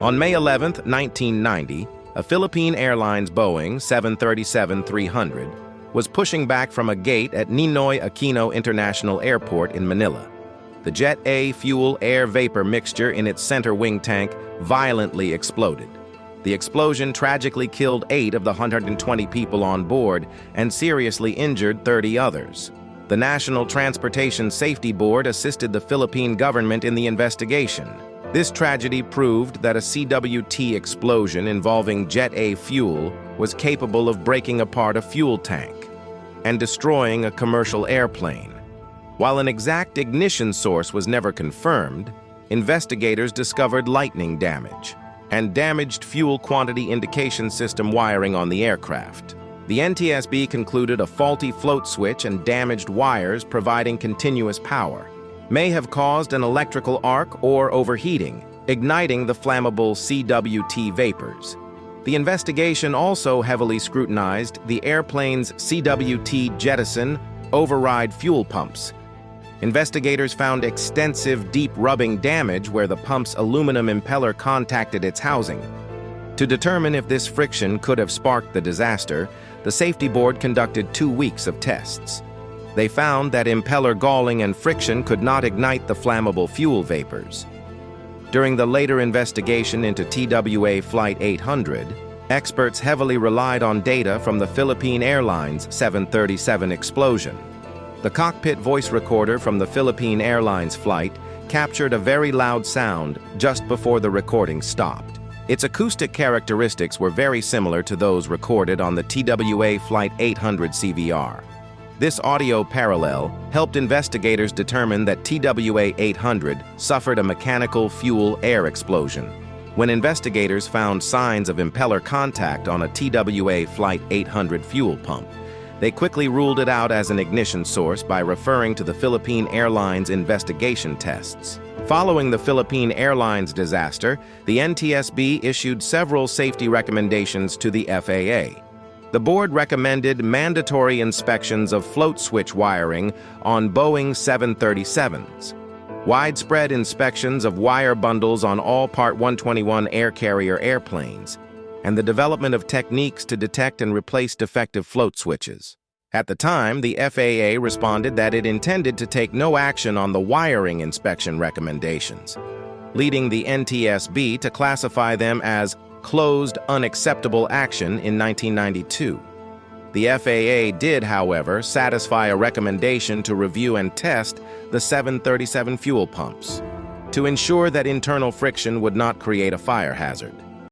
On May 11, 1990, a Philippine Airlines Boeing 737-300 was pushing back from a gate at Ninoy Aquino International Airport in Manila. The Jet A fuel-air vapor mixture in its center wing tank violently exploded. The explosion tragically killed 8 of the 120 people on board and seriously injured 30 others. The National Transportation Safety Board assisted the Philippine government in the investigation. This tragedy proved that a CWT explosion involving Jet A fuel was capable of breaking apart a fuel tank and destroying a commercial airplane. While an exact ignition source was never confirmed, investigators discovered lightning damage and damaged fuel quantity indication system wiring on the aircraft. The NTSB concluded a faulty float switch and damaged wires providing continuous power may have caused an electrical arc or overheating, igniting the flammable CWT vapors. The investigation also heavily scrutinized the airplane's CWT jettison override fuel pumps. Investigators found extensive deep rubbing damage where the pump's aluminum impeller contacted its housing. To determine if this friction could have sparked the disaster, the safety board conducted 2 weeks of tests. They found that impeller galling and friction could not ignite the flammable fuel vapors. During the later investigation into TWA Flight 800, experts heavily relied on data from the Philippine Airlines 737 explosion. The cockpit voice recorder from the Philippine Airlines flight captured a very loud sound just before the recording stopped. Its acoustic characteristics were very similar to those recorded on the TWA Flight 800 CVR. This audio parallel helped investigators determine that TWA 800 suffered a mechanical fuel-air explosion. When investigators found signs of impeller contact on a TWA Flight 800 fuel pump, they quickly ruled it out as an ignition source by referring to the Philippine Airlines investigation tests. Following the Philippine Airlines disaster, the NTSB issued several safety recommendations to the FAA. The board recommended mandatory inspections of float switch wiring on Boeing 737s, widespread inspections of wire bundles on all Part 121 air carrier airplanes, and the development of techniques to detect and replace defective float switches. At the time, the FAA responded that it intended to take no action on the wiring inspection recommendations, leading the NTSB to classify them as closed unacceptable action in 1992. The FAA did, however, satisfy a recommendation to review and test the 737 fuel pumps to ensure that internal friction would not create a fire hazard.